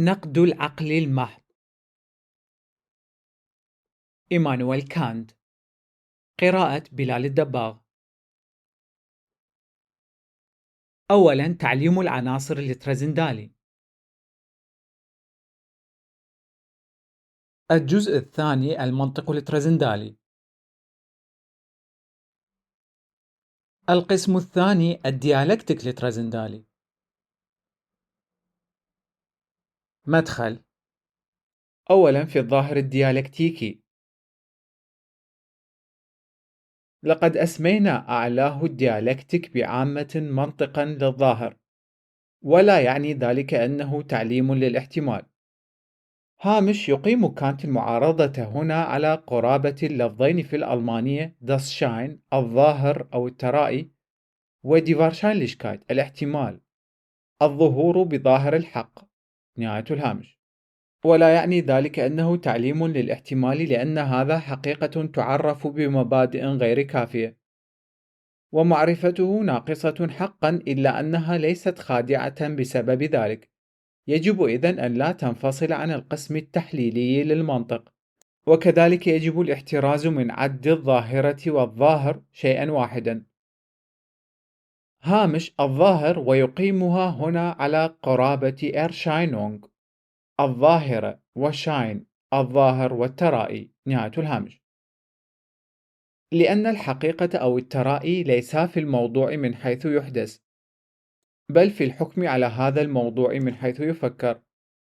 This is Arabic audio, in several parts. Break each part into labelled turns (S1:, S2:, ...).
S1: نقد العقل المحض. إيمانويل كانت. قراءة بلال الدباغ. أولاً، تعليم العناصر لترزندالي. الجزء الثاني، المنطق الترزندالي. القسم الثاني، الديالكتيك لترزندالي. مدخل. أولاً، في الظاهر الديالكتيكي. لقد أسمينا أعلاه الديالكتيك بعامة منطقاً للظاهر، ولا يعني ذلك أنه تعليم للاحتمال. هامش. يقيم كانت المعارضة هنا على قرابة اللفظين في الألمانية das Schein الظاهر أو الترائي، و die Wahrscheinlichkeit الاحتمال، الظهور بظاهر الحق، نهاية الهامش. ولا يعني ذلك أنه تعليم للاحتمال، لأن هذا حقيقة تعرف بمبادئ غير كافية، ومعرفته ناقصة حقا، إلا أنها ليست خادعة بسبب ذلك. يجب إذن أن لا تنفصل عن القسم التحليلي للمنطق، وكذلك يجب الاحتراز من عد الظاهرة والظاهر شيئا واحدا. هامش. الظاهر، ويقيمها هنا على قرابة إرشاينونغ الظاهرة، وشاين الظاهر والترائي، نهاية الهامش. لأن الحقيقة أو الترائي ليسا في الموضوع من حيث يحدث، بل في الحكم على هذا الموضوع من حيث يفكر.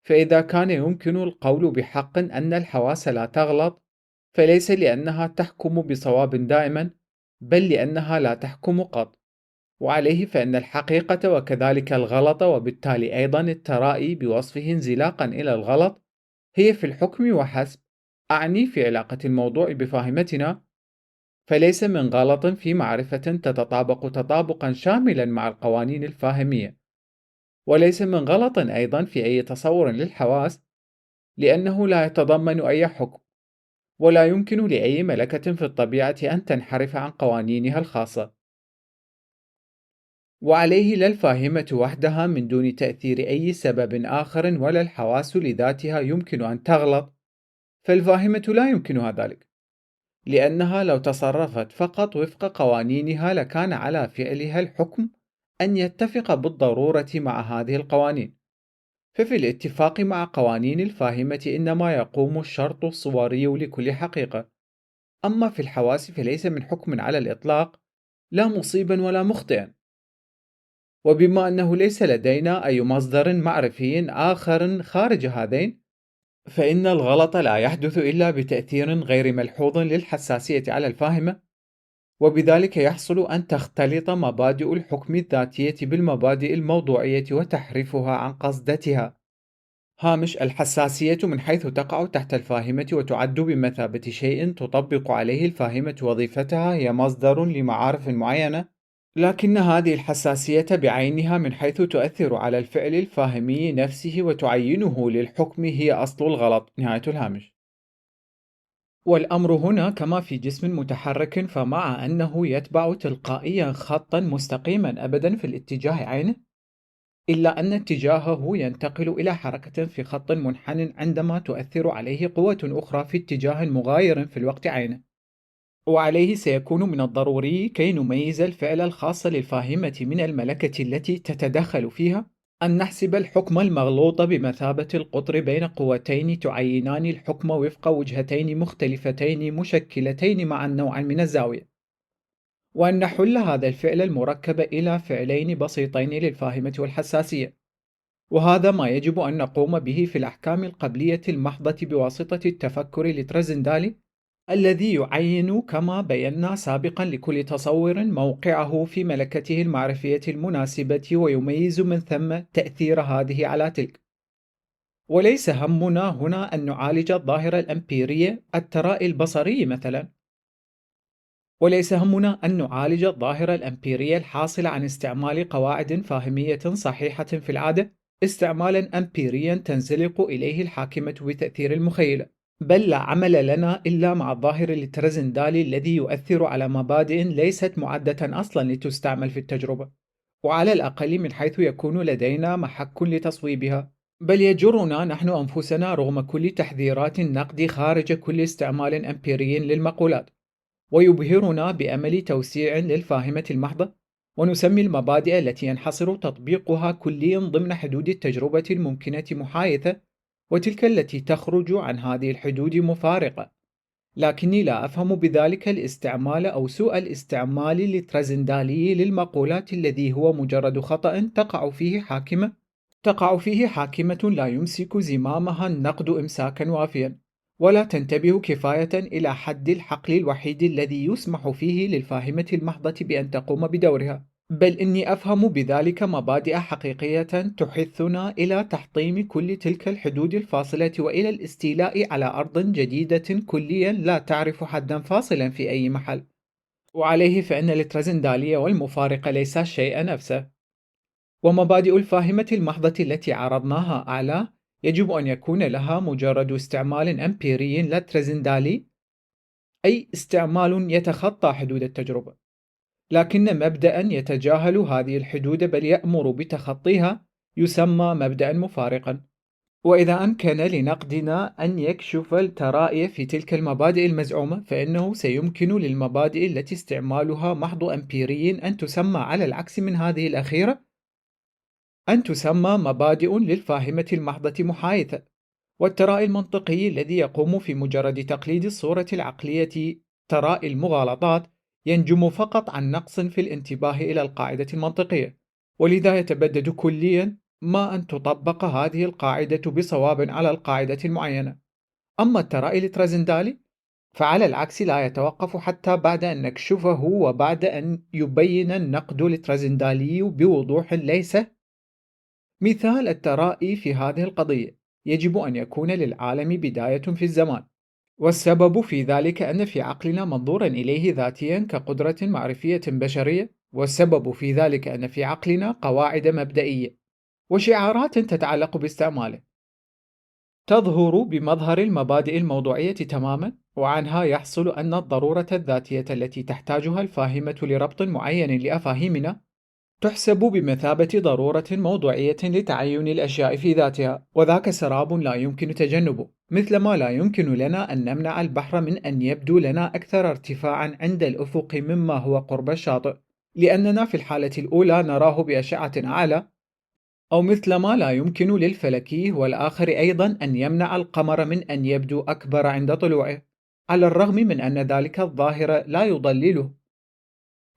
S1: فإذا كان يمكن القول بحق أن الحواس لا تغلط، فليس لأنها تحكم بصواب دائما، بل لأنها لا تحكم قط. وعليه فإن الحقيقة وكذلك الغلط، وبالتالي أيضا الترائي بوصفه انزلاقا إلى الغلط، هي في الحكم وحسب، أعني في علاقة الموضوع بفاهمتنا، فليس من غلط في معرفة تتطابق تطابقا شاملا مع القوانين الفاهمية، وليس من غلط أيضا في أي تصور للحواس، لأنه لا يتضمن أي حكم، ولا يمكن لأي ملكة في الطبيعة أن تنحرف عن قوانينها الخاصة. وعليه لا الفاهمة وحدها من دون تأثير أي سبب آخر، ولا الحواس لذاتها يمكن أن تغلط، فالفاهمة لا يمكنها ذلك، لأنها لو تصرفت فقط وفق قوانينها لكان على فعلها الحكم أن يتفق بالضرورة مع هذه القوانين. ففي الاتفاق مع قوانين الفاهمة إنما يقوم الشرط الصوري لكل حقيقة. أما في الحواس فليس من حكم على الإطلاق، لا مصيبا ولا مخطئا. وبما أنه ليس لدينا أي مصدر معرفي آخر خارج هذين، فإن الغلط لا يحدث إلا بتأثير غير ملحوظ للحساسية على الفاهمة، وبذلك يحصل أن تختلط مبادئ الحكم الذاتية بالمبادئ الموضوعية وتحرفها عن قصدتها. هامش. الحساسية من حيث تقع تحت الفاهمة وتعد بمثابة شيء تطبق عليه الفاهمة وظيفتها، هي مصدر لمعارف معينة، لكن هذه الحساسية بعينها من حيث تؤثر على الفعل الفاهمي نفسه وتعينه للحكم هي أصل الغلط، نهاية الهامش. والأمر هنا كما في جسم متحرك، فمع أنه يتبع تلقائيا خطا مستقيما أبدا في الاتجاه عينه، إلا أن اتجاهه ينتقل إلى حركة في خط منحن عندما تؤثر عليه قوة أخرى في اتجاه مغاير في الوقت عينه. وعليه سيكون من الضروري كي نميز الفعل الخاص للفاهمة من الملكة التي تتدخل فيها، أن نحسب الحكم المغلوط بمثابة القطر بين قوتين تعينان الحكم وفق وجهتين مختلفتين مشكلتين مع نوع من الزاوية، وأن نحل هذا الفعل المركب إلى فعلين بسيطين للفاهمة والحساسية. وهذا ما يجب أن نقوم به في الأحكام القبلية المحضة بواسطة التفكر لترزندالي، الذي يعين كما بينا سابقا لكل تصور موقعه في ملكته المعرفية المناسبة، ويميز من ثم تأثير هذه على تلك. وليس همنا هنا أن نعالج الظاهرة الأمبيرية الترائي البصري مثلا، وليس همنا أن نعالج الظاهرة الأمبيرية الحاصلة عن استعمال قواعد فاهمية صحيحة في العادة استعمالا أمبيريا تنزلق إليه الحاكمة بتأثير المخيلة، بل لا عمل لنا إلا مع الظاهر الترزندالي الذي يؤثر على مبادئ ليست معدة أصلا لتستعمل في التجربة، وعلى الأقل من حيث يكون لدينا محك لتصويبها، بل يجرنا نحن أنفسنا رغم كل تحذيرات النقد خارج كل استعمال أمبيري للمقولات، ويبهرنا بأمل توسيع للفاهمة المحضة، ونسمي المبادئ التي ينحصر تطبيقها كليا ضمن حدود التجربة الممكنة محايثة، وتلك التي تخرج عن هذه الحدود مفارقة. لكني لا أفهم بذلك الاستعمال أو سوء الاستعمال الترازندالي للمقولات الذي هو مجرد خطأ تقع فيه حاكمة لا يمسك زمامها النقد إمساكا وافيا، ولا تنتبه كفاية إلى حد الحقل الوحيد الذي يسمح فيه للفاهمة المحضة بأن تقوم بدورها، بل إني أفهم بذلك مبادئ حقيقية تحثنا إلى تحطيم كل تلك الحدود الفاصلة وإلى الاستيلاء على أرض جديدة كليا لا تعرف حدا فاصلا في أي محل. وعليه فإن الترازندالية والمفارقة ليس شيئا نفسه. ومبادئ الفاهمة المحضة التي عرضناها أعلى يجب أن يكون لها مجرد استعمال أمبيري لا ترازندالي، أي استعمال يتخطى حدود التجربة، لكن مبدأ يتجاهل هذه الحدود بل يأمر بتخطيها يسمى مبدأ مفارقا. وإذا أمكن لنقدنا أن يكشف الترائي في تلك المبادئ المزعومة، فإنه سيمكن للمبادئ التي استعمالها محض أمبيري أن تسمى على العكس من هذه الأخيرة، أن تسمى مبادئ للفاهمة المحضة محايثة. والترائي المنطقي الذي يقوم في مجرد تقليد الصورة العقلية ترائي المغالطات ينجم فقط عن نقص في الانتباه إلى القاعدة المنطقية، ولذا يتبدد كليا ما أن تطبق هذه القاعدة بصواب على القاعدة المعينة. أما الترائي الترازندالي فعلى العكس لا يتوقف حتى بعد أن نكشفه، وبعد أن يبين النقد الترازندالي بوضوح ليس مثال الترائي في هذه القضية يجب أن يكون للعالم بداية في الزمان، والسبب في ذلك أن في عقلنا منظورا إليه ذاتيا كقدرة معرفية بشرية، والسبب في ذلك أن في عقلنا قواعد مبدئية وشعارات تتعلق باستعماله تظهر بمظهر المبادئ الموضوعية تماما، وعنها يحصل أن الضرورة الذاتية التي تحتاجها الفاهمة لربط معين لأفاهيمنا تحسب بمثابة ضرورة موضوعية لتعين الأشياء في ذاتها، وذاك سراب لا يمكن تجنبه، مثلما لا يمكن لنا أن نمنع البحر من أن يبدو لنا أكثر ارتفاعا عند الأفق مما هو قرب الشاطئ، لأننا في الحالة الأولى نراه بأشعة أعلى، أو مثلما لا يمكن للفلكي والآخر أيضا أن يمنع القمر من أن يبدو أكبر عند طلوعه، على الرغم من أن ذلك الظاهر لا يضلله.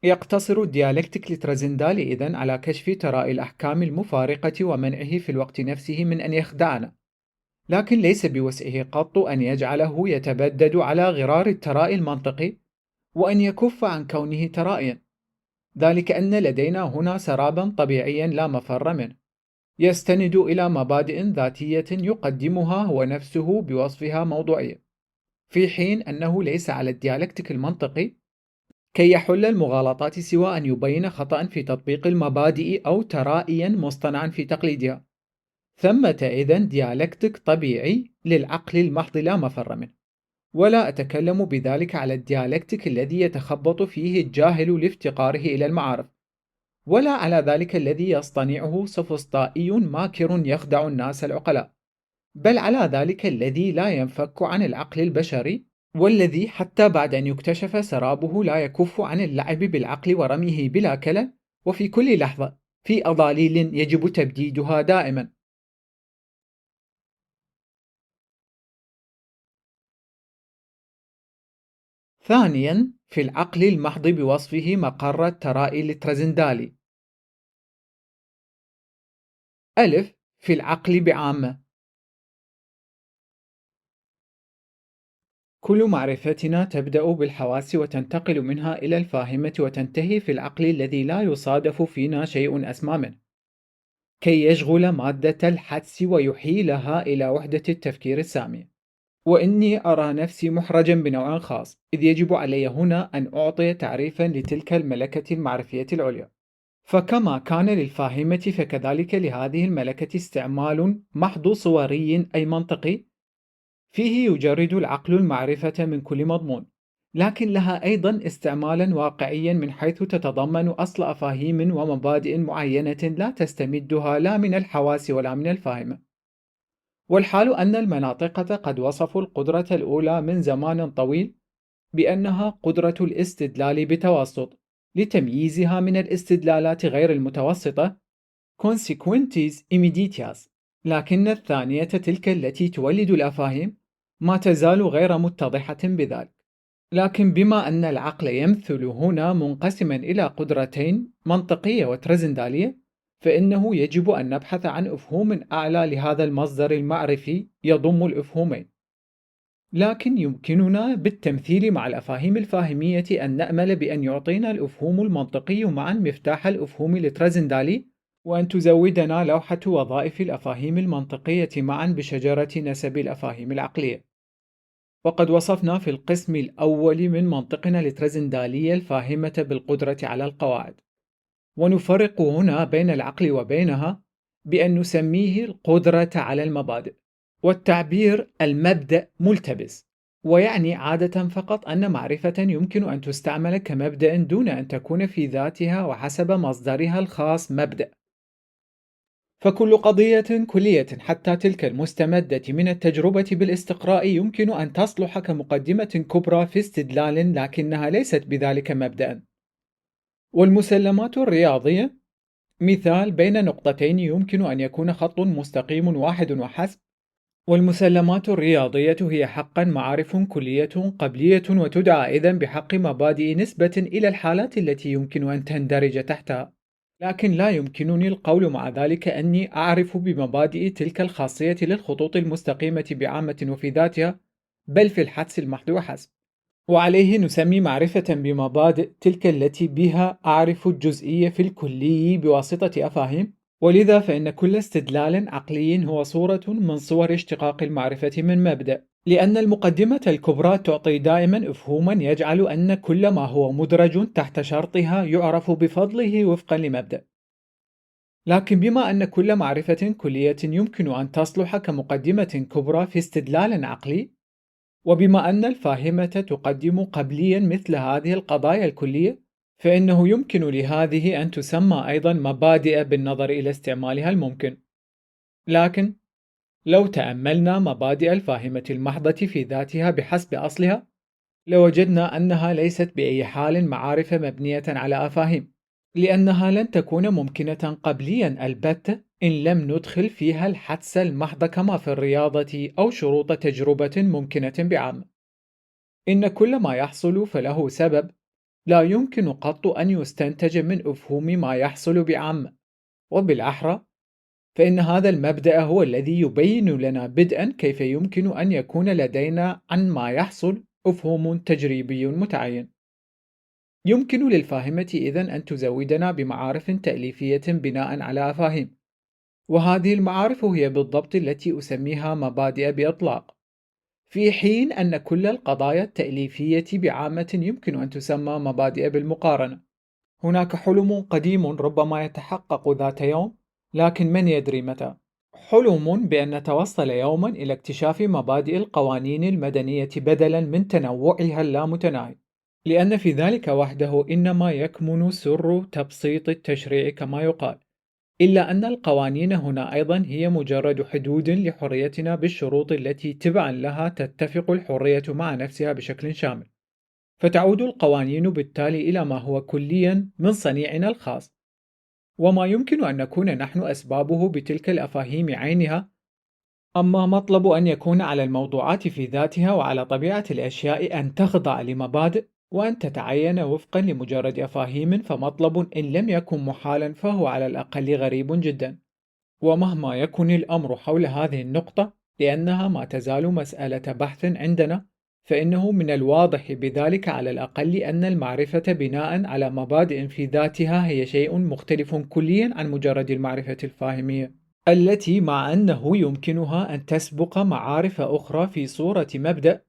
S1: يقتصر الديالكتيك لترازندالي إذن على كشف ترائي الأحكام المفارقة ومنعه في الوقت نفسه من أن يخدعنا، لكن ليس بوسعه قط أن يجعله يتبدد على غرار الترائي المنطقي وأن يكف عن كونه ترائيا، ذلك أن لدينا هنا سرابا طبيعيا لا مفر منه يستند إلى مبادئ ذاتية يقدمها هو نفسه بوصفها موضوعية، في حين أنه ليس على الديالكتيك المنطقي كي يحل المغالطات سوى أن يبين خطأ في تطبيق المبادئ أو ترائيا مصطنعا في تقليدها. ثمة إذن ديالكتيك طبيعي للعقل المحض لا مفر منه، ولا أتكلم بذلك على الديالكتيك الذي يتخبط فيه الجاهل لافتقاره إلى المعارف، ولا على ذلك الذي يصطنعه سوفسطائي ماكر يخدع الناس العقلاء، بل على ذلك الذي لا ينفك عن العقل البشري، والذي حتى بعد أن يكتشف سرابه لا يكف عن اللعب بالعقل ورميه بلا كلل وفي كل لحظة في أضاليل يجب تبديدها دائما. ثانيا، في العقل المحض بوصفه مقر الترائي الترازندالي. ألف، في العقل بعامة. كل معرفتنا تبدأ بالحواس وتنتقل منها إلى الفاهمة وتنتهي في العقل الذي لا يصادف فينا شيء أسمى منه، كي يشغل مادة الحدس ويحيلها إلى وحدة التفكير السامية. وإني أرى نفسي محرجا بنوع خاص، إذ يجب علي هنا أن أعطي تعريفا لتلك الملكة المعرفية العليا، فكما كان للفاهمة فكذلك لهذه الملكة استعمال محض صوري أي منطقي فيه يجرد العقل المعرفة من كل مضمون، لكن لها أيضا استعمالا واقعيا من حيث تتضمن أصل أفاهيم ومبادئ معينة لا تستمدها لا من الحواس ولا من الفاهمة. والحال أن المناطقة قد وصفوا القدرة الأولى من زمان طويل بأنها قدرة الاستدلال بتوسط لتمييزها من الاستدلالات غير المتوسطة consequentis immediatas، لكن الثانية تلك التي تولد الأفاهيم ما تزال غير متضحة بذلك. لكن بما أن العقل يمثل هنا منقسما إلى قدرتين منطقية وترزندالية، فإنه يجب أن نبحث عن أفهوم أعلى لهذا المصدر المعرفي يضم الأفهومين. لكن يمكننا بالتمثيل مع الأفاهيم الفاهمية أن نأمل بأن يعطينا الأفهوم المنطقي معا مفتاح الأفهوم الترزندالي، وأن تزودنا لوحة وظائف الأفاهيم المنطقية معا بشجرة نسب الأفاهيم العقلية. وقد وصفنا في القسم الأول من منطقنا الترزندالية الفاهمة بالقدرة على القواعد، ونفرق هنا بين العقل وبينها بأن نسميه القدرة على المبادئ، والتعبير المبدأ ملتبس، ويعني عادة فقط أن معرفة يمكن أن تستعمل كمبدأ دون أن تكون في ذاتها وحسب مصدرها الخاص مبدأ. فكل قضية كلية حتى تلك المستمدة من التجربة بالاستقراء يمكن أن تصلح كمقدمة كبرى في استدلال، لكنها ليست بذلك مبدأ. والمسلمات الرياضية مثال بين نقطتين يمكن أن يكون خط مستقيم واحد وحسب. والمسلمات الرياضية هي حقا معارف كلية قبلية، وتدعى إذن بحق مبادئ نسبة إلى الحالات التي يمكن أن تندرج تحتها. لكن لا يمكنني القول مع ذلك أني أعرف بمبادئ تلك الخاصية للخطوط المستقيمة بعامة وفي ذاتها، بل في الحدس المحض وحسب. وعليه نسمي معرفة بمبادئ تلك التي بها أعرف الجزئية في الكلي بواسطة أفاهيم. ولذا فإن كل استدلال عقلي هو صورة من صور اشتقاق المعرفة من مبدأ، لأن المقدمة الكبرى تعطي دائما أفهوما يجعل أن كل ما هو مدرج تحت شرطها يعرف بفضله وفقا لمبدأ. لكن بما أن كل معرفة كلية يمكن أن تصلح كمقدمة كبرى في استدلال عقلي، وبما أن الفاهمة تقدم قبليا مثل هذه القضايا الكلية، فإنه يمكن لهذه أن تسمى أيضا مبادئ بالنظر إلى استعمالها الممكن. لكن لو تأملنا مبادئ الفاهمة المحضة في ذاتها بحسب أصلها، لوجدنا أنها ليست بأي حال معارف مبنية على أفاهيم، لأنها لن تكون ممكنة قبليا البتة إن لم ندخل فيها الحدس المحض كما في الرياضة أو شروط تجربة ممكنة بعامة. إن كل ما يحصل فله سبب، لا يمكن قط أن يستنتج من أفهوم ما يحصل بعامة، وبالأحرى فإن هذا المبدأ هو الذي يبين لنا بدءا كيف يمكن أن يكون لدينا عن ما يحصل أفهوم تجريبي متعين. يمكن للفاهمة إذن أن تزودنا بمعارف تأليفية بناء على أفاهيم، وهذه المعارف هي بالضبط التي أسميها مبادئ بإطلاق، في حين أن كل القضايا التأليفية بعامة يمكن أن تسمى مبادئ بالمقارنة. هناك حلم قديم ربما يتحقق ذات يوم، لكن من يدري متى. حلم بأن نتوصل يوما إلى اكتشاف مبادئ القوانين المدنية بدلا من تنوعها اللامتناهي، لأن في ذلك وحده إنما يكمن سر تبسيط التشريع كما يقال. إلا أن القوانين هنا أيضا هي مجرد حدود لحريتنا بالشروط التي تبعا لها تتفق الحرية مع نفسها بشكل شامل، فتعود القوانين بالتالي إلى ما هو كليا من صنيعنا الخاص، وما يمكن أن نكون نحن أسبابه بتلك الأفاهيم عينها. أما مطلب أن يكون على الموضوعات في ذاتها وعلى طبيعة الأشياء أن تخضع لمبادئ وأن تتعين وفقا لمجرد أفاهيم، فمطلب إن لم يكن محالا فهو على الأقل غريب جدا. ومهما يكن الأمر حول هذه النقطة، لأنها ما تزال مسألة بحث عندنا، فإنه من الواضح بذلك على الأقل أن المعرفة بناء على مبادئ في ذاتها هي شيء مختلف كليا عن مجرد المعرفة الفاهمية، التي مع أنه يمكنها أن تسبق معارف أخرى في صورة مبدأ،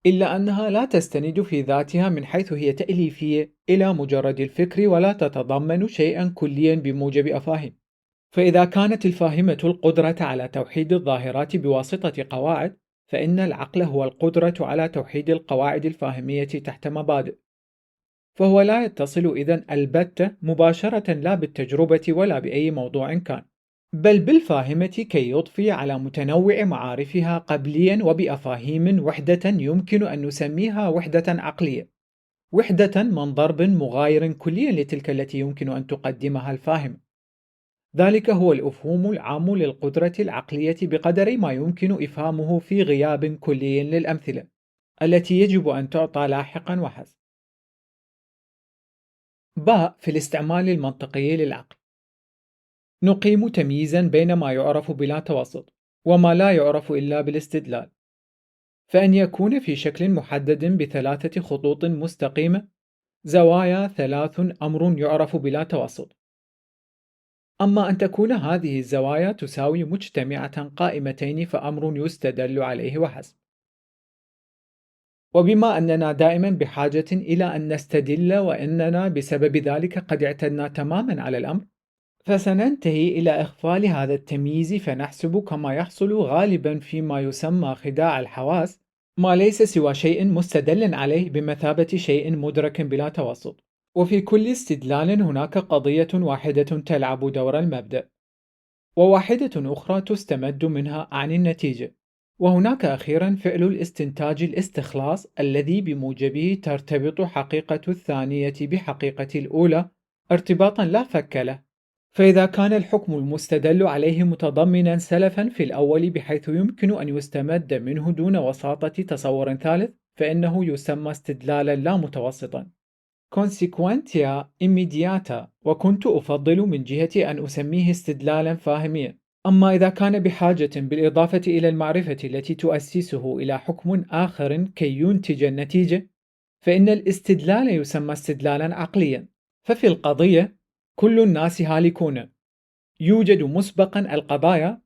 S1: إلا أنها لا تستند في ذاتها من حيث هي تأليفية إلى مجرد الفكر، ولا تتضمن شيئا كليا بموجب أفاهيم. فإذا كانت الفاهمة القدرة على توحيد الظاهرات بواسطة قواعد، فإن العقل هو القدرة على توحيد القواعد الفاهمية تحت مبادئ، فهو لا يتصل إذن البتة مباشرة لا بالتجربة ولا بأي موضوع كان، بل بالفاهمة كي يضفي على متنوع معارفها قبليا وبأفاهيم وحدة يمكن أن نسميها وحدة عقلية، وحدة من ضرب مغاير كليا لتلك التي يمكن أن تقدمها الفاهم. ذلك هو الأفهوم العام للقدرة العقلية بقدر ما يمكن إفهامه في غياب كلي للأمثلة التي يجب أن تعطى لاحقا وحسب. باء في الاستعمال المنطقي للعقل. نقيم تمييزا بين ما يعرف بلا توسط وما لا يعرف إلا بالاستدلال، فأن يكون في شكل محدد بثلاثة خطوط مستقيمة زوايا ثلاث أمر يعرف بلا توسط، أما أن تكون هذه الزوايا تساوي مجتمعة قائمتين فأمر يستدل عليه وحسب. وبما أننا دائما بحاجة إلى أن نستدل وأننا بسبب ذلك قد اعتدنا تماما على الأمر، فسننتهي إلى إغفال هذا التمييز فنحسب كما يحصل غالبا فيما يسمى خداع الحواس ما ليس سوى شيء مستدل عليه بمثابة شيء مدرك بلا توسط. وفي كل استدلال هناك قضية واحدة تلعب دور المبدأ، وواحدة أخرى تستمد منها عن النتيجة، وهناك أخيرا فعل الاستنتاج الاستخلاص الذي بموجبه ترتبط حقيقة الثانية بحقيقة الأولى ارتباطا لا فك له. فإذا كان الحكم المستدل عليه متضمنا سلفا في الأول بحيث يمكن أن يستمد منه دون وساطة تصور ثالث، فإنه يسمى استدلالا لا متوسطا consequentia immediata، وكنت أفضل من جهتي أن أسميه استدلالا فاهميا. أما إذا كان بحاجة بالإضافة إلى المعرفة التي تؤسسه إلى حكم آخر كي ينتج النتيجة، فإن الاستدلال يسمى استدلالا عقليا. ففي القضية كل الناس هالكون، يوجد مسبقا القضايا،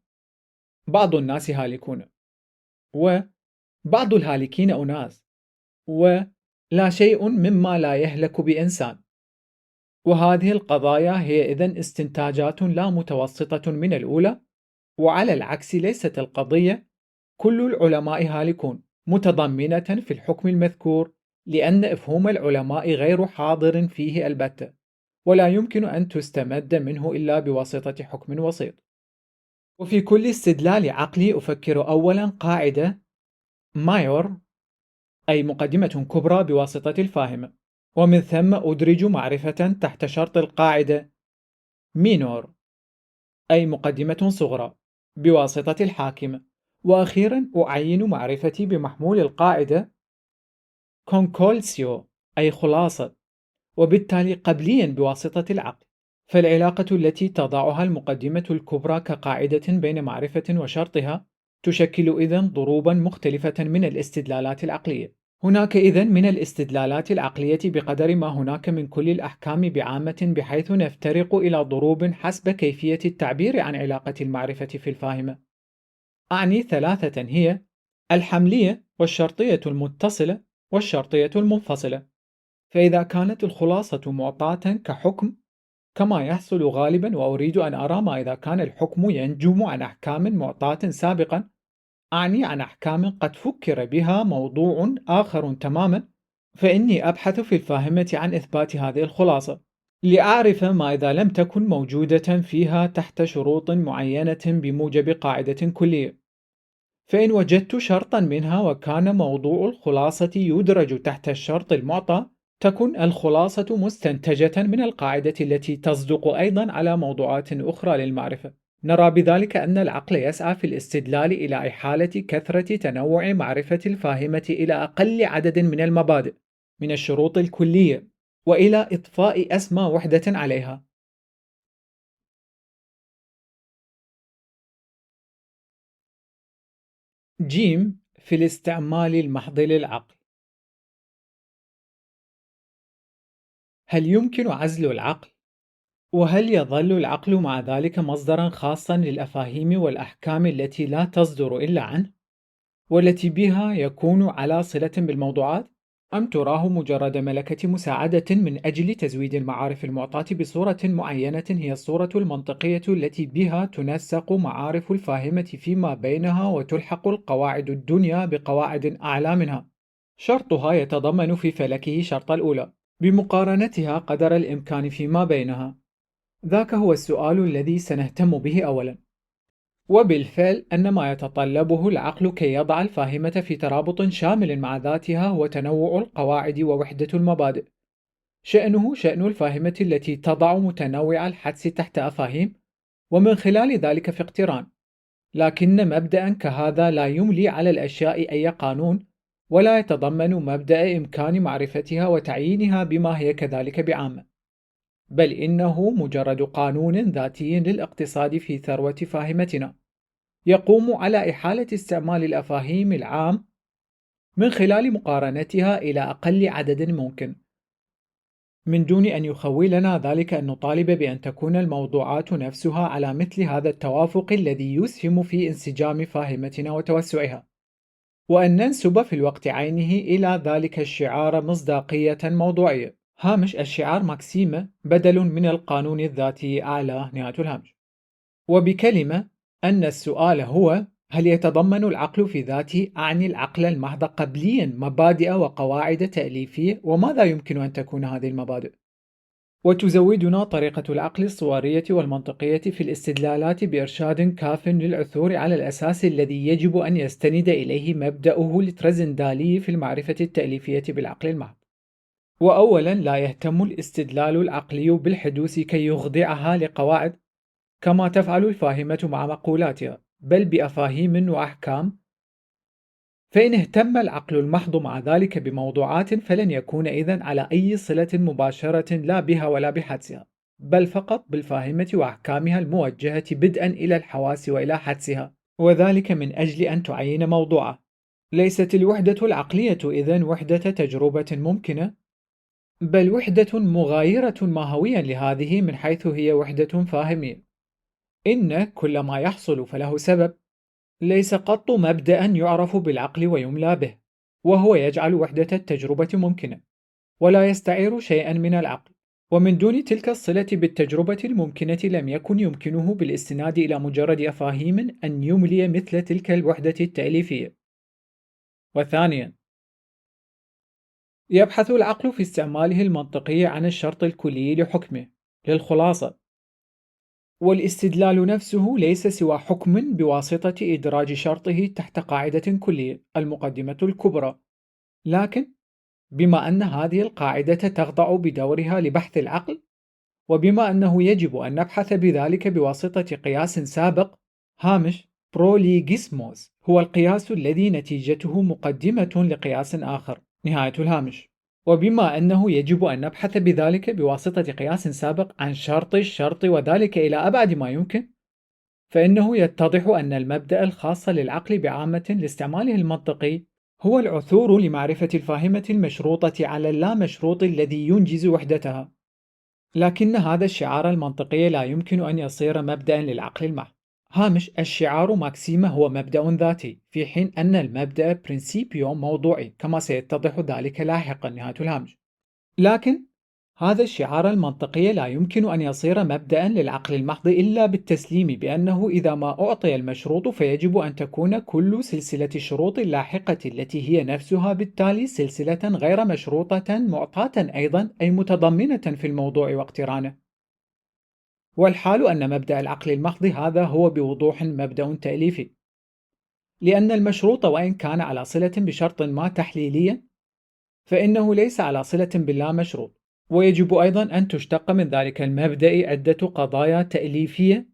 S1: بعض الناس هالكون، وبعض الهالكين أناس، ولا شيء مما لا يهلك بإنسان. وهذه القضايا هي إذن استنتاجات لا متوسطة من الأولى، وعلى العكس ليست القضية كل العلماء هالكون متضمنة في الحكم المذكور، لأن إفهوم العلماء غير حاضر فيه البتة، ولا يمكن أن تستمد منه إلا بواسطة حكم وسيط. وفي كل استدلال عقلي أفكر أولا قاعدة مايور، أي مقدمة كبرى بواسطة الفاهم، ومن ثم أدرج معرفة تحت شرط القاعدة مينور، أي مقدمة صغرى بواسطة الحاكم، وأخيرا أعين معرفتي بمحمول القاعدة كونكولسيو، أي خلاصة، وبالتالي قبليا بواسطة العقل. فالعلاقة التي تضعها المقدمة الكبرى كقاعدة بين معرفة وشرطها تشكل إذن ضروبا مختلفة من الاستدلالات العقلية. هناك إذن من الاستدلالات العقلية بقدر ما هناك من كل الأحكام بعامة، بحيث نفترق إلى ضروب حسب كيفية التعبير عن علاقة المعرفة في الفاهمة. أعني ثلاثة هي الحملية والشرطية المتصلة والشرطية المنفصلة. فإذا كانت الخلاصة معطاة كحكم كما يحصل غالبا، وأريد أن أرى ما إذا كان الحكم ينجم عن أحكام معطاة سابقا، أعني عن أحكام قد فكر بها موضوع آخر تماما، فإني أبحث في الفاهمة عن إثبات هذه الخلاصة لأعرف ما إذا لم تكن موجودة فيها تحت شروط معينة بموجب قاعدة كلية. فإن وجدت شرطا منها وكان موضوع الخلاصة يدرج تحت الشرط المعطى، تكن الخلاصة مستنتجة من القاعدة التي تصدق أيضا على موضوعات أخرى للمعرفة. نرى بذلك أن العقل يسعى في الاستدلال إلى إحالة كثرة تنوع معرفة الفاهمة إلى أقل عدد من المبادئ من الشروط الكلية، وإلى إضفاء أسمى وحدة عليها. جيم في الاستعمال المحض للعقل. هل يمكن عزل العقل؟ وهل يظل العقل مع ذلك مصدرا خاصا للأفاهيم والأحكام التي لا تصدر إلا عنه، والتي بها يكون على صلة بالموضوعات؟ أم تراه مجرد ملكة مساعدة من أجل تزويد المعارف المعطاة بصورة معينة هي الصورة المنطقية التي بها تنسق معارف الفاهمة فيما بينها وتلحق القواعد الدنيا بقواعد أعلى منها؟ شرطها يتضمن في فلكه شرط الأولى بمقارنتها قدر الإمكان فيما بينها، ذاك هو السؤال الذي سنهتم به أولا. وبالفعل أن ما يتطلبه العقل كي يضع الفاهمة في ترابط شامل مع ذاتها هو تنوع القواعد ووحدة المبادئ. شأنه شأن الفاهمة التي تضع متنوع الحدس تحت أفاهيم، ومن خلال ذلك في اقتران. لكن مبدأ كهذا لا يملي على الأشياء أي قانون، ولا يتضمن مبدأ إمكان معرفتها وتعيينها بما هي كذلك بعامة، بل إنه مجرد قانون ذاتي للاقتصاد في ثروة فاهمتنا، يقوم على إحالة استعمال الأفاهيم العام من خلال مقارنتها إلى أقل عدد ممكن، من دون أن يخولنا ذلك أن نطالب بأن تكون الموضوعات نفسها على مثل هذا التوافق الذي يسهم في انسجام فاهمتنا وتوسعها، وأن ننسب في الوقت عينه إلى ذلك الشعار مصداقية موضوعية. هامش الشعار ماكسيمة بدل من القانون الذاتي أعلى نهاية الهامش. وبكلمة أن السؤال هو: هل يتضمن العقل في ذاته، أعني العقل المحض، قبليا مبادئ وقواعد تأليفية؟ وماذا يمكن أن تكون هذه المبادئ؟ وتزودنا طريقة العقل الصورية والمنطقية في الاستدلالات بإرشاد كاف للعثور على الأساس الذي يجب أن يستند إليه مبدأه الترزندالي في المعرفة التأليفية بالعقل المحض. وأولا، لا يهتم الاستدلال العقلي بالحدوث كي يخضعها لقواعد كما تفعل الفاهمة مع مقولاتها، بل بأفاهيم وأحكام. فإن اهتم العقل المحض مع ذلك بموضوعات فلن يكون إذن على أي صلة مباشرة لا بها ولا بحدسها، بل فقط بالفاهمة وأحكامها الموجهة بدءا إلى الحواس وإلى حدسها، وذلك من أجل أن تعين موضوعه. ليست الوحدة العقلية إذن وحدة تجربة ممكنة، بل وحدة مغايرة ماهويا لهذه من حيث هي وحدة فاهمية. إن كل ما يحصل فله سبب، ليس قط مبدأ يعرف بالعقل ويملى به، وهو يجعل وحدة التجربة ممكنة، ولا يستعير شيئا من العقل. ومن دون تلك الصلة بالتجربة الممكنة لم يكن يمكنه بالاستناد إلى مجرد أفاهيم أن يملي مثل تلك الوحدة التأليفية. وثانيا، يبحث العقل في استعماله المنطقي عن الشرط الكلي لحكمه. للخلاصة، والاستدلال نفسه ليس سوى حكم بواسطة إدراج شرطه تحت قاعدة كلية، المقدمة الكبرى. لكن بما أن هذه القاعدة تخضع بدورها لبحث العقل، وبما أنه يجب أن نبحث بذلك بواسطة قياس سابق، هامش بروليجيسموس هو القياس الذي نتيجته مقدمة لقياس آخر، نهاية الهامش. وبما أنه يجب أن نبحث بذلك بواسطة قياس سابق عن شرط الشرط وذلك إلى أبعد ما يمكن، فإنه يتضح أن المبدأ الخاص للعقل بعامة لاستعماله المنطقي هو العثور لمعرفة الفاهمة المشروطة على اللامشروط الذي ينجز وحدتها. لكن هذا الشعار المنطقي لا يمكن أن يصير مبدأ للعقل المحض. هامش الشعار ماكسيمة هو مبدأ ذاتي، في حين أن المبدأ برينسيبيو موضوعي، كما سيتضح ذلك لاحقا، نهاية الهامش. لكن هذا الشعار المنطقي لا يمكن أن يصير مبدأ للعقل المحض إلا بالتسليم بأنه إذا ما أعطي المشروط فيجب أن تكون كل سلسلة الشروط اللاحقة التي هي نفسها بالتالي سلسلة غير مشروطة معطاة أيضا، أي متضمنة في الموضوع واقترانه. والحال أن مبدأ العقل المحض هذا هو بوضوح مبدأ تأليفي، لأن المشروط وإن كان على صلة بشرط ما تحليليا، فإنه ليس على صلة باللا مشروط. ويجب أيضا أن تشتق من ذلك المبدأ عدة قضايا تأليفية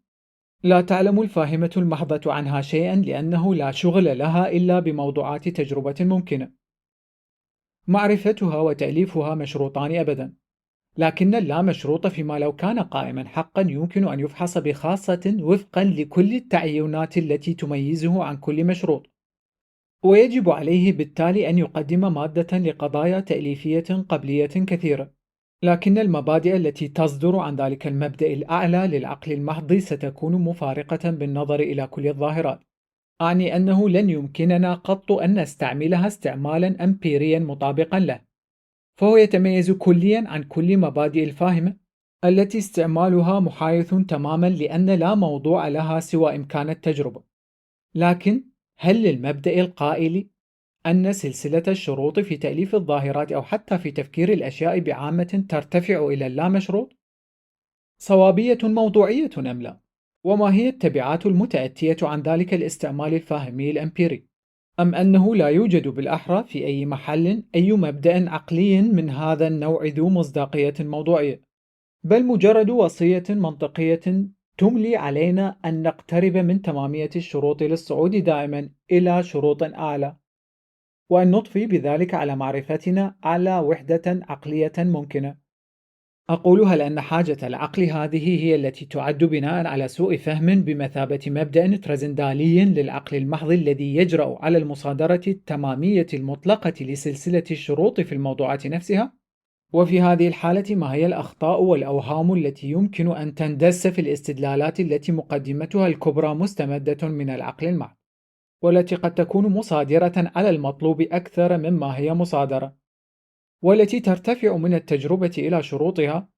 S1: لا تعلم الفاهمة المحضة عنها شيئا، لأنه لا شغل لها إلا بموضوعات تجربة ممكنة. معرفتها وتأليفها مشروطان أبدا، لكن اللا مشروط فيما لو كان قائما حقا يمكن أن يفحص بخاصة وفقا لكل التعينات التي تميزه عن كل مشروط، ويجب عليه بالتالي أن يقدم مادة لقضايا تأليفية قبلية كثيرة. لكن المبادئ التي تصدر عن ذلك المبدأ الأعلى للعقل المحض ستكون مفارقة بالنظر إلى كل الظاهرات، أعني أنه لن يمكننا قط أن نستعملها استعمالا أمبيريا مطابقا له، فهو يتميز كليا عن كل مبادئ الفاهمة التي استعمالها محايث تماما، لأن لا موضوع لها سوى إمكان التجربة. لكن هل للمبدأ القائل أن سلسلة الشروط في تأليف الظاهرات أو حتى في تفكير الأشياء بعامة ترتفع إلى اللامشروط؟ صوابية موضوعية أم لا؟ وما هي التبعات المتأتية عن ذلك الاستعمال الفاهمي الأمبيري؟ أم أنه لا يوجد بالأحرى في أي محل أي مبدأ عقلي من هذا النوع ذو مصداقية موضوعية، بل مجرد وصية منطقية تملي علينا أن نقترب من تمامية الشروط للصعود دائما إلى شروط أعلى، وأن نضفي بذلك على معرفتنا أعلى وحدة عقلية ممكنة. أقولها لأن حاجة العقل هذه هي التي تعد بناء على سوء فهم بمثابة مبدأ ترزندالي للعقل المحض الذي يجرأ على المصادرة التمامية المطلقة لسلسلة الشروط في الموضوعات نفسها. وفي هذه الحالة ما هي الأخطاء والأوهام التي يمكن أن تندس في الاستدلالات التي مقدمتها الكبرى مستمدة من العقل المحض، والتي قد تكون مصادرة على المطلوب أكثر مما هي مصادرة، والتي ترتفع من التجربة إلى شروطها؟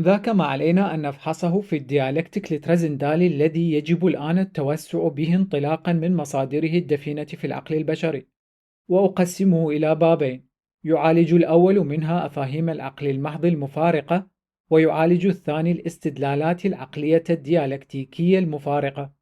S1: ذاك ما علينا أن نفحصه في الديالكتيك لترزندالي الذي يجب الآن التوسع به انطلاقا من مصادره الدفينة في العقل البشري، وأقسمه إلى بابين: يعالج الأول منها أفاهيم العقل المحض المفارقة، ويعالج الثاني الاستدلالات العقلية الديالكتيكية المفارقة.